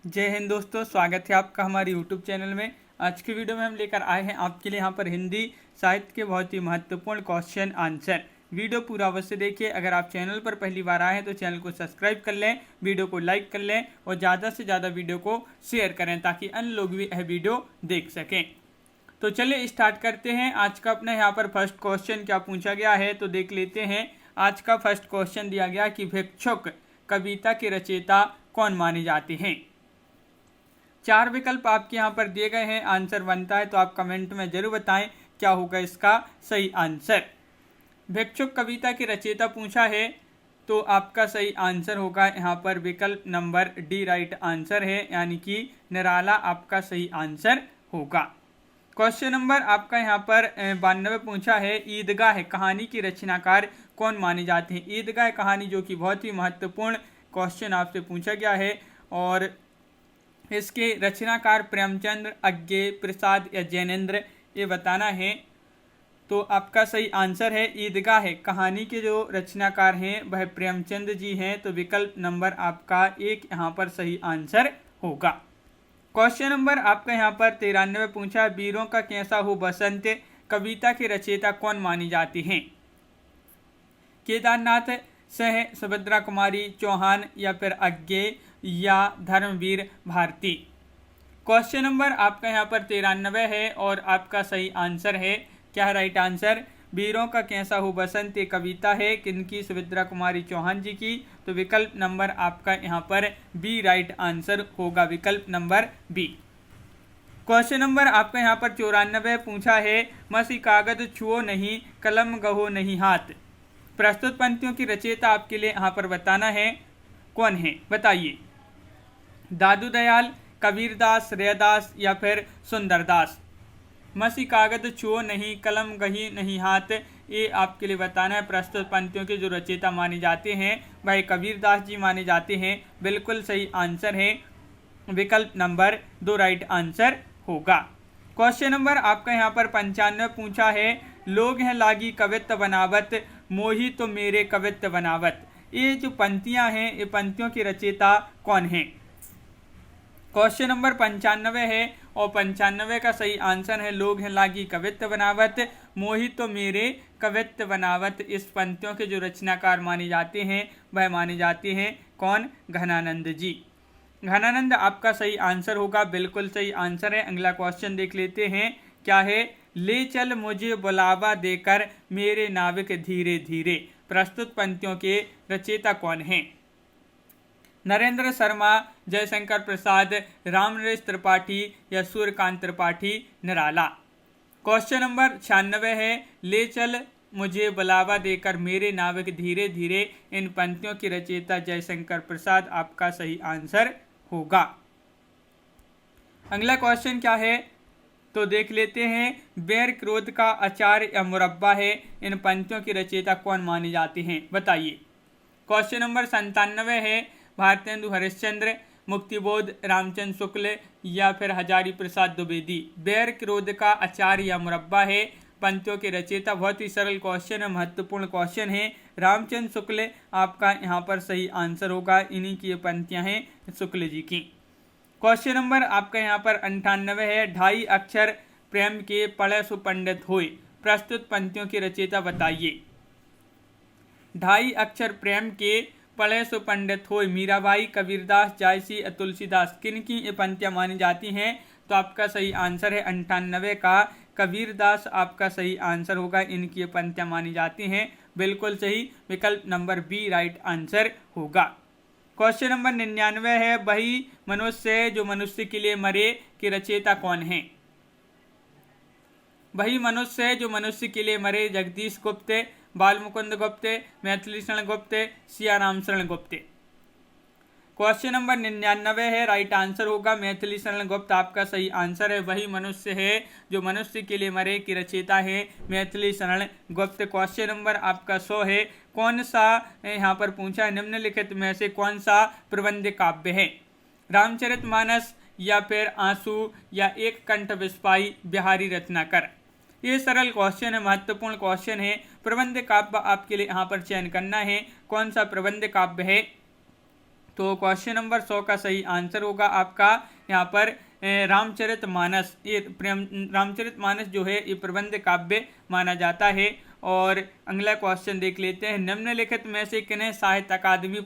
जय हिंद दोस्तों, स्वागत है आपका हमारे YouTube चैनल में। आज की वीडियो में हम लेकर आए हैं आपके लिए यहाँ पर हिंदी साहित्य के बहुत ही महत्वपूर्ण क्वेश्चन आंसर। वीडियो पूरा अवश्य देखिए। अगर आप चैनल पर पहली बार आए हैं तो चैनल को सब्सक्राइब कर लें, वीडियो को लाइक कर लें और ज़्यादा से ज़्यादा वीडियो को शेयर करें ताकि अन्य लोग भी यह वीडियो देख सकें। तो चलिए स्टार्ट करते हैं। आज का अपना यहाँ पर फर्स्ट क्वेश्चन क्या पूछा गया है तो देख लेते हैं। आज का फर्स्ट क्वेश्चन दिया गया कि भिक्षुक कविता के रचयिता कौन माने जाते हैं। 4 विकल्प आपके यहाँ पर दिए गए हैं, आंसर बनता है तो आप कमेंट में जरूर बताएं क्या होगा इसका सही आंसर। भिक्षुक कविता के रचयिता पूछा है तो आपका सही आंसर होगा यहाँ पर विकल्प नंबर डी राइट आंसर है, यानी कि निराला आपका सही आंसर होगा। क्वेश्चन नंबर आपका यहाँ पर 92 पूछा है, ईदगाह कहानी की रचनाकार कौन माने जाते हैं। ईदगाह कहानी जो कि बहुत ही महत्वपूर्ण क्वेश्चन आपसे पूछा गया है और इसके रचनाकार प्रेमचंद्र, अज्ञे, प्रसाद या जैनेन्द्र ये बताना है। तो आपका सही आंसर है ईदगाह कहानी के जो रचनाकार हैं वह प्रेमचंद जी हैं, तो विकल्प नंबर आपका 1 यहाँ पर सही आंसर होगा। क्वेश्चन नंबर आपका यहाँ पर 93 पूछा, वीरों का कैसा हो बसंत कविता के रचयिता कौन मानी जाती हैं। केदारनाथ सह, सुभद्रा कुमारी चौहान या फिर अज्ञे या धर्मवीर भारती। क्वेश्चन नंबर आपका यहाँ पर 93 है और आपका सही आंसर है, क्या है राइट आंसर, वीरों का कैसा हो बसंत ये कविता है किनकी, सुभद्रा कुमारी चौहान जी की। तो विकल्प नंबर आपका यहाँ पर बी राइट आंसर होगा, विकल्प नंबर बी। क्वेश्चन नंबर आपका यहाँ पर 94 पूछा है, मसी कागज छुओ नहीं कलम गहो नहीं हाथ। प्रस्तुत पंक्तियों की रचयिता आपके लिए यहाँ पर बताना है, कौन है बताइए। दादू दयाल, कबीरदास, रैदास या फिर सुंदरदास। मसी कागज छुओ नहीं कलम गही नहीं हाथ, ये आपके लिए बताना है। प्रस्तुत पंक्तियों के जो रचयिता माने जाते हैं वह कबीरदास जी माने जाते हैं, बिल्कुल सही आंसर है, विकल्प नंबर 2 राइट आंसर होगा। क्वेश्चन नंबर आपका यहाँ पर 95 पूछा है, लोग हैं लागी कवित्व बनावत मोही तो मेरे कवित्व बनावत। ये जो पंक्तियां हैं ये पंक्तियों की रचयिता कौन है। क्वेश्चन नंबर 95 है और 95 का सही आंसर है, लोग हैं लागी कवित्व बनावत मोही तो मेरे कवित्व बनावत। इस पंक्तियों के जो रचनाकार माने जाते हैं वह माने जाते हैं कौन, घनानंद जी। घनानंद आपका सही आंसर होगा, बिल्कुल सही आंसर है। अगला क्वेश्चन देख लेते हैं, क्या है, ले चल मुझे बुलावा देकर मेरे नाविक धीरे धीरे। प्रस्तुत पंक्तियों के रचयिता कौन हैं। नरेंद्र शर्मा, जयशंकर प्रसाद, रामनरेश त्रिपाठी या सूर्यकांत त्रिपाठी निराला। क्वेश्चन नंबर 96 है, ले चल मुझे बुलावा देकर मेरे नाविक धीरे धीरे। इन पंक्तियों की रचयिता जयशंकर प्रसाद आपका सही आंसर होगा। अगला क्वेश्चन क्या है तो देख लेते हैं, बैर क्रोध का अचार या मुरब्बा है, इन पंक्तियों की रचयिता कौन माने जाते हैं बताइए। क्वेश्चन नंबर 97 है, भारतेंदु हरिश्चंद्र, मुक्तिबोध, रामचंद्र शुक्ल या फिर हजारी प्रसाद द्विवेदी। बैर क्रोध का अचार या मुरब्बा है, पंक्तियों के रचयिता बहुत ही सरल क्वेश्चन है, महत्वपूर्ण क्वेश्चन है, रामचंद्र शुक्ल आपका यहाँ पर सही आंसर होगा। इन्हीं की ये पंक्तियाँ हैं शुक्ल जी की। क्वेश्चन नंबर आपका यहाँ पर 98 है, ढाई अक्षर प्रेम के पढ़े सुपंडित होए। प्रस्तुत पंक्तियों की रचयिता बताइए। ढाई अक्षर प्रेम के पढ़े सुपंडित होए, मीराबाई, कबीरदास, जायसी, तुलसीदास। किन की ये पंक्तियाँ मानी जाती हैं तो आपका सही आंसर है 98 का कबीरदास आपका सही आंसर होगा। इनकी ये पंक्तियाँ मानी जाती हैं, बिल्कुल सही, विकल्प नंबर बी राइट आंसर होगा। क्वेश्चन नंबर 99 है, वही मनुष्य जो मनुष्य के लिए मरे की रचयिता कौन है। वही मनुष्य जो मनुष्य के लिए मरे, जगदीश गुप्त, बालमुकुंद गुप्त, मैथिली शरण गुप्त, सियाराम शरण गुप्त। क्वेश्चन नंबर 99 है, राइट आंसर होगा मैथिली शरण गुप्त आपका सही आंसर है। वही मनुष्य है जो मनुष्य के लिए मरे की रचयिता है मैथिली शरण गुप्त। क्वेश्चन नंबर आपका 100 है, कौन सा यहाँ पर पूछा है, निम्नलिखित में से कौन सा प्रबंध काव्य है। रामचरितमानस या फिर आंसू या एक कंठ विस्पाई बिहारी रत्नाकर। ये सरल क्वेश्चन है, महत्वपूर्ण क्वेश्चन है। प्रबंध काव्य आपके लिए यहाँ पर चयन करना है, कौन सा प्रबंध काव्य है। तो क्वेश्चन नंबर 100 का सही आंसर होगा आपका यहाँ पर रामचरितमानस। ये रामचरितमानस जो है ये प्रबंध काव्य माना जाता है। और अगला क्वेश्चन देख लेते हैं, निम्नलिखित में से किन्हें साहित्य अकादमी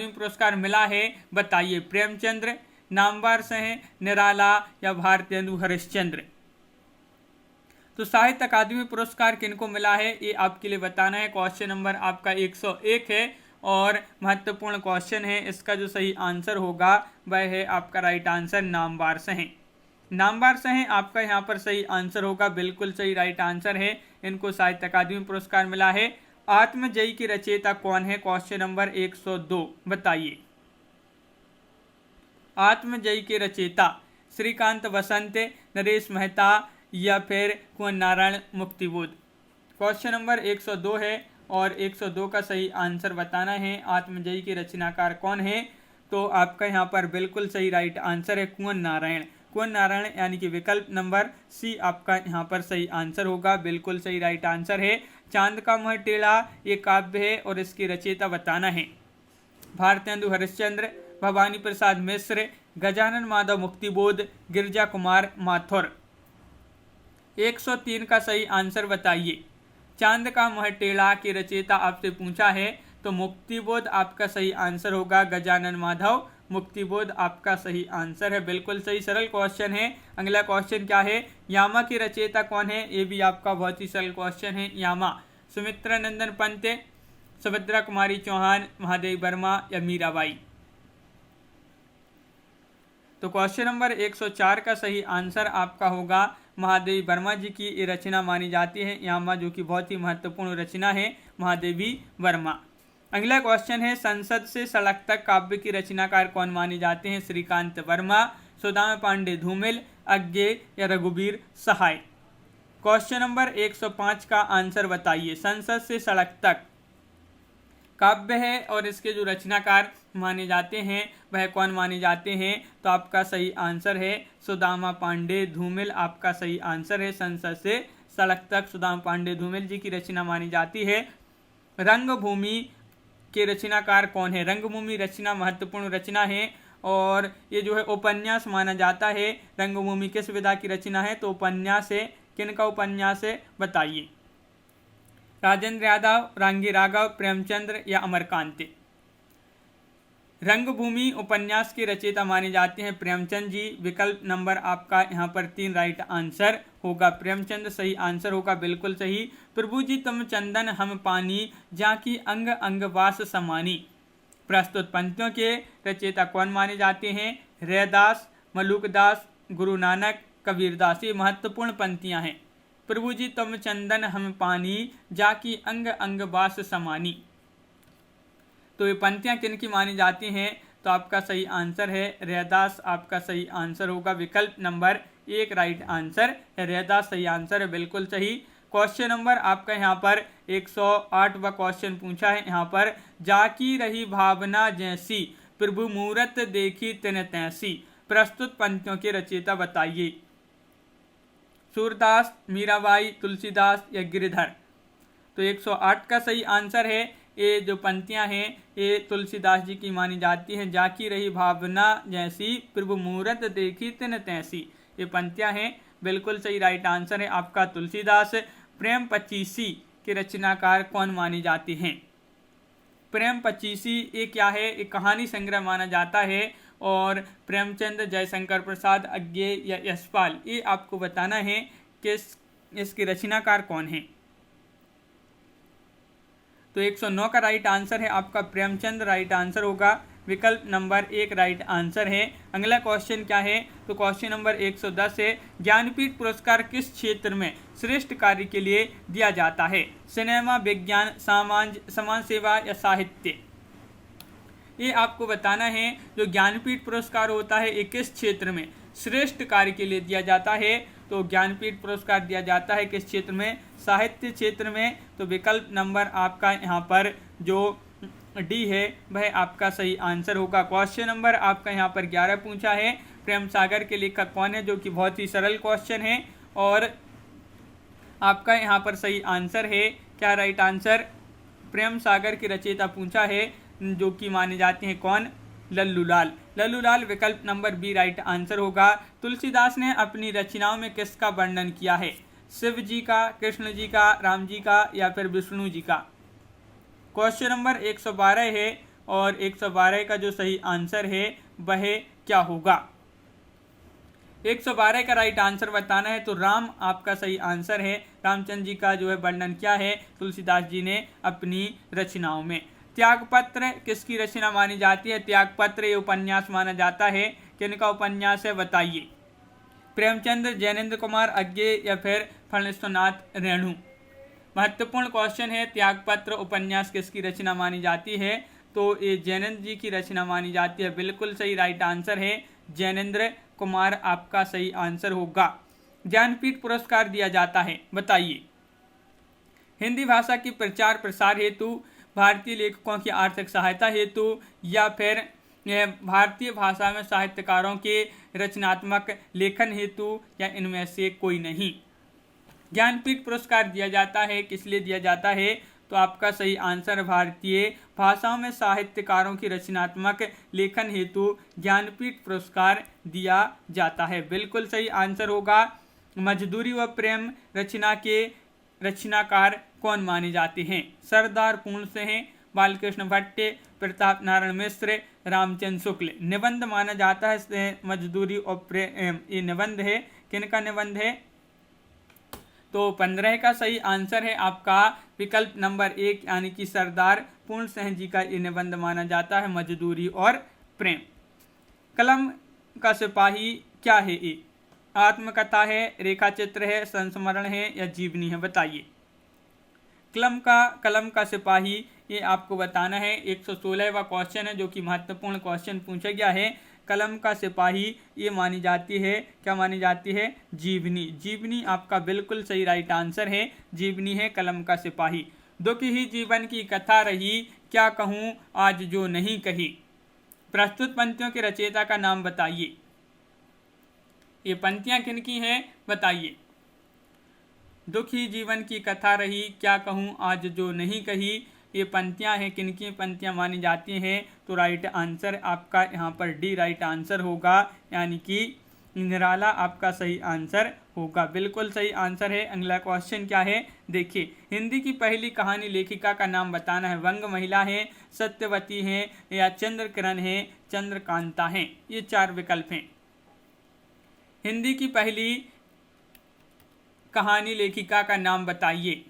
पुरस्कार मिला है, बताइए। प्रेमचंद्र, नामवर सिंह, निराला या भारतेंदु हरिश्चंद्र। तो साहित्य अकादमी पुरस्कार किनको मिला है ये आपके लिए बताना है। क्वेश्चन नंबर आपका 101 है और महत्वपूर्ण क्वेश्चन है। इसका जो सही आंसर होगा वह है आपका राइट आंसर नामवर सिंह। नामवर सिंह आपका यहाँ पर सही आंसर होगा, बिल्कुल सही राइट आंसर है। इनको साहित्य अकादमी पुरस्कार मिला है। आत्मजयी की रचयिता कौन है, क्वेश्चन नंबर 102 बताइए। आत्मजयी के रचयिता श्रीकांत वसंत, नरेश मेहता या फिर कुंवर नारायण मुक्तिबोध। क्वेश्चन नंबर 102 है और 102 का सही आंसर बताना है। आत्मजयी के रचनाकार कौन है, तो आपका यहाँ पर बिल्कुल सही राइट आंसर है कुंवर नारायण। कुंवर नारायण यानी कि विकल्प नंबर सी आपका यहाँ पर सही आंसर होगा, बिल्कुल सही राइट आंसर है। चांद का मुंह टेढ़ा ये काव्य है और इसकी रचयिता बताना है। भारतेंदु हरिश्चंद्र, भवानी प्रसाद मिश्र, गजानन माधव मुक्तिबोध, गिरिजा कुमार माथुर। 103 का सही आंसर बताइए। चांद का मुंह टेढ़ा की रचयिता आपसे पूछा है तो मुक्तिबोध आपका सही आंसर होगा। गजानन माधव मुक्तिबोध आपका सही आंसर है, बिल्कुल सही। सरल क्वेश्चन है। अगला क्वेश्चन क्या है, यामा की रचयिता कौन है, ये भी आपका बहुत ही सरल क्वेश्चन है। यामा सुमित्रा नंदन पंत, सुभद्रा कुमारी चौहान, महादेवी वर्मा या मीराबाई। तो क्वेश्चन नंबर 104 का सही आंसर आपका होगा महादेवी वर्मा जी की ये रचना मानी जाती है यामा, जो कि बहुत ही महत्वपूर्ण रचना है महादेवी वर्मा। अगला क्वेश्चन है, संसद से सड़क तक काव्य की रचनाकार कौन माने जाते हैं, श्रीकांत वर्मा, सुदामा पांडे धूमिल, अज्ञे या रघुवीर सहाय। क्वेश्चन नंबर 105 का आंसर बताइए। संसद से सड़क तक काव्य है और इसके जो रचनाकार माने जाते हैं वह कौन माने जाते हैं, तो आपका सही आंसर है सुदामा पांडे धूमिल, आपका सही आंसर है। संसद से सड़क तक सुदामा पांडे धूमिल जी की रचना मानी जाती है। रंगभूमि के रचनाकार कौन है, रंगभूमि रचना महत्वपूर्ण रचना है और ये जो है उपन्यास माना जाता है। रंगभूमि किस विधा की रचना है, तो उपन्यास है। किनका उपन्यास है बताइए। राजेंद्र यादव, रांगी राघव, प्रेमचंद्र या अमरकांत। रंगभूमि उपन्यास के रचयिता माने जाते हैं प्रेमचंद जी। विकल्प नंबर आपका यहाँ पर 3 राइट आंसर होगा। प्रेमचंद सही आंसर होगा, बिल्कुल सही। प्रभु जी तुम चंदन हम पानी, जाकी अंग अंग वास समानी। प्रस्तुत पंक्तियों के रचयिता कौन माने जाते हैं, रैदास, मलूकदास, गुरु नानक, कबीरदास। ये महत्वपूर्ण पंक्तियां हैं। प्रभु जी तुम चंदन हम पानी, जाकी अंग अंग वास समानी। तो ये पंक्तियां किनकी मानी जाती हैं, तो आपका सही आंसर है रैदास, आपका सही आंसर होगा। विकल्प नंबर 1 राइट आंसर है, रैदास सही आंसर है, बिल्कुल सही। क्वेश्चन नंबर आपका यहाँ पर 108वां क्वेश्चन पूछा है। यहाँ पर जाकी रही भावना जैसी, प्रभु मूरत देखी तिन तैसी। प्रस्तुत पंक्तियों के रचयिता बताइए। सूरदास, मीराबाई, तुलसीदास या गिरिधर। तो 108 का सही आंसर है। ये जो पंक्तियां हैं ये तुलसीदास जी की मानी जाती हैं। जाकी रही भावना जैसी, प्रभु मूरत देखी तिन तैसी। ये पंक्तियां हैं, बिल्कुल सही राइट आंसर है आपका तुलसीदास। प्रेम पचीसी के रचनाकार कौन मानी जाती हैं। प्रेम पचीसी ये क्या है, एक कहानी संग्रह माना जाता है और प्रेमचंद, जयशंकर प्रसाद, अज्ञे या यशपाल, ये आपको बताना है कि इसके रचनाकार कौन है। तो 109 का राइट आंसर है आपका प्रेमचंद, राइट आंसर होगा। विकल्प नंबर 1 राइट आंसर है। अगला क्वेश्चन क्या है, तो क्वेश्चन नंबर 110 है। ज्ञानपीठ पुरस्कार किस क्षेत्र में श्रेष्ठ कार्य के लिए दिया जाता है, सिनेमा, विज्ञान, समाज सेवा या साहित्य। ये आपको बताना है। जो ज्ञानपीठ पुरस्कार होता है ये किस क्षेत्र में श्रेष्ठ कार्य के लिए दिया जाता है, तो ज्ञानपीठ पुरस्कार दिया जाता है किस क्षेत्र में, साहित्य क्षेत्र में। तो विकल्प नंबर आपका यहाँ पर जो डी है वह आपका सही आंसर होगा। क्वेश्चन नंबर आपका यहाँ पर 11 पूछा है। प्रेम सागर के लेखक कौन है, जो कि बहुत ही सरल क्वेश्चन है और आपका यहाँ पर सही आंसर है क्या राइट आंसर, प्रेम सागर की रचयिता पूछा है, जो कि माने जाते हैं कौन? लल्लूलाल। लल्लूलाल विकल्प नंबर बी राइट आंसर होगा। तुलसीदास ने अपनी रचनाओं में किसका वर्णन किया है? शिव जी का, कृष्ण जी का, राम जी का या फिर विष्णु जी का? क्वेश्चन नंबर 112 है और 112 का जो सही आंसर है वह क्या होगा? 112 का राइट आंसर बताना है तो राम आपका सही आंसर है। रामचंद्र जी का जो है वर्णन क्या है तुलसीदास जी ने अपनी रचनाओं में। त्यागपत्र किसकी रचना मानी जाती है? त्यागपत्र ये उपन्यास माना जाता है। किनका उपन्यास है बताइए? प्रेमचंद, जैनेन्द्र कुमार अज्ञे या फिर फणीश्वरनाथ रेणु? महत्वपूर्ण क्वेश्चन है। त्यागपत्र उपन्यास किसकी रचना मानी जाती है? तो ये जैनेन्द्र जी की रचना मानी जाती है। बिल्कुल सही राइट आंसर है जैनेन्द्र कुमार आपका सही आंसर होगा। ज्ञानपीठ पुरस्कार दिया जाता है बताइए? हिंदी भाषा की प्रचार प्रसार हेतु, भारतीय लेखकों की आर्थिक सहायता हेतु या फिर भारतीय भाषा में साहित्यकारों के रचनात्मक लेखन हेतु या इनमें से कोई नहीं। ज्ञानपीठ पुरस्कार दिया जाता है किस लिए दिया जाता है? तो आपका सही आंसर भारतीय भाषाओं में साहित्यकारों की रचनात्मक लेखन हेतु ज्ञानपीठ पुरस्कार दिया जाता है। बिल्कुल सही आंसर होगा। मजदूरी व प्रेम रचना के रचनाकार कौन माने जाते हैं? सरदार पूर्ण सिंह, बालकृष्ण भट्ट, प्रताप नारायण मिश्र, रामचंद्र शुक्ल? निबंध माना जाता है मजदूरी और प्रेम, ये निबंध है। किनका निबंध है? तो 15 का सही आंसर है आपका विकल्प नंबर 1 यानी कि सरदार पूर्ण सिंह जी का ये निबंध माना जाता है, मजदूरी और प्रेम। कलम का सिपाही क्या है? ये आत्मकथा है, रेखा चित्र है, संस्मरण है या जीवनी है बताइए? कलम का सिपाही ये आपको बताना है। 116वां क्वेश्चन है जो कि महत्वपूर्ण क्वेश्चन पूछा गया है। कलम का सिपाही ये मानी जाती है, क्या मानी जाती है? जीवनी। जीवनी आपका बिल्कुल सही राइट आंसर है। जीवनी है कलम का सिपाही। दुख ही जीवन की कथा रही, क्या कहूँ आज जो नहीं कही? प्रस्तुत पंक्तियों के रचयिता का नाम बताइए? ये पंक्तियां किनकी हैं बताइए? दुख ही जीवन की कथा रही, क्या कहूँ आज जो नहीं कही, ये पंक्तियां हैं। किनकी पंक्तियां मानी जाती हैं? तो राइट आंसर आपका यहाँ पर डी राइट आंसर होगा, यानी कि निराला आपका सही आंसर होगा। बिल्कुल सही आंसर है। अगला क्वेश्चन क्या है देखिए? हिंदी की पहली कहानी लेखिका का नाम बताना है। वंग महिला है, सत्यवती है या चंद्रकिरण है, चंद्रकांता है? ये 4 विकल्प हैं। हिंदी की पहली कहानी लेखिका का नाम बताइए?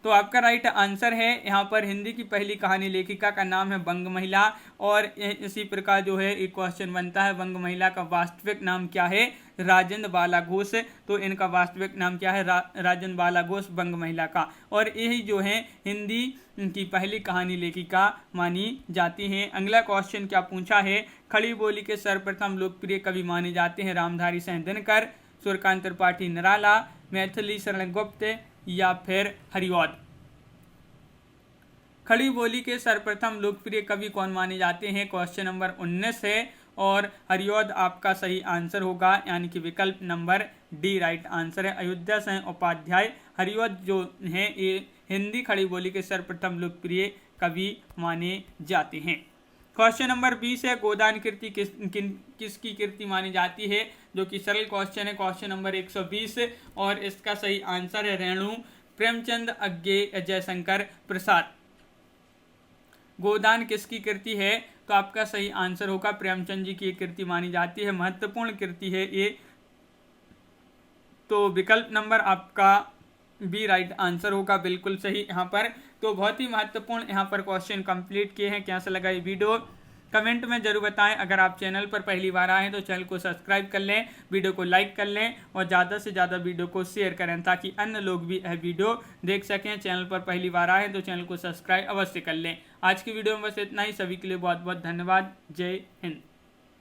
तो आपका राइट आंसर है यहाँ पर हिंदी की पहली कहानी लेखिका का नाम है वंग महिला। और इसी प्रकार जो है एक क्वेश्चन बनता है, वंग महिला का वास्तविक नाम क्या है? राजेंद्र बाला घोष। तो इनका वास्तविक नाम क्या है? राजेंद्र बाला घोष, वंग महिला का। और यही जो है हिंदी की पहली कहानी लेखिका मानी जाती हैं। अगला क्वेश्चन क्या पूछा है? खड़ी बोली के सर्वप्रथम लोकप्रिय कवि माने जाते हैं रामधारी सिंह दिनकर, सूर्यकांत त्रिपाठी निराला, मैथिली शरण गुप्त या फिर हरिऔध? खड़ी बोली के सर्वप्रथम लोकप्रिय कवि कौन माने जाते हैं? क्वेश्चन नंबर 19 है और हरिऔध आपका सही आंसर होगा, यानी कि विकल्प नंबर डी राइट आंसर है। अयोध्या सिंह उपाध्याय हरिऔध जो हैं ये हिंदी खड़ी बोली के सर्वप्रथम लोकप्रिय कवि माने जाते हैं। क्वेश्चन नंबर 20 है, गोदान कीर्ति किसकी कीर्ति मानी जाती है? जो कि सरल क्वेश्चन है। क्वेश्चन नंबर 120 और इसका सही आंसर है रेणु, प्रेमचंद अज्ञे, जयशंकर प्रसाद। गोदान किसकी कीर्ति है? तो आपका सही आंसर होगा प्रेमचंद जी की कीर्ति मानी जाती है, महत्वपूर्ण कीर्ति है ये। तो विकल्प नंबर आपका बी राइट आंसर होगा, बिल्कुल सही यहाँ पर। तो बहुत ही महत्वपूर्ण यहाँ पर क्वेश्चन कंप्लीट किए हैं। कैसा लगा ये वीडियो कमेंट में जरूर बताएं। अगर आप चैनल पर पहली बार आए हैं तो चैनल को सब्सक्राइब कर लें, वीडियो को लाइक कर लें और ज़्यादा से ज़्यादा वीडियो को शेयर करें ताकि अन्य लोग भी यह वीडियो देख सकें। चैनल पर पहली बार आए तो चैनल को सब्सक्राइब अवश्य कर लें। आज की वीडियो में बस इतना ही। सभी के लिए बहुत बहुत धन्यवाद। जय हिंद।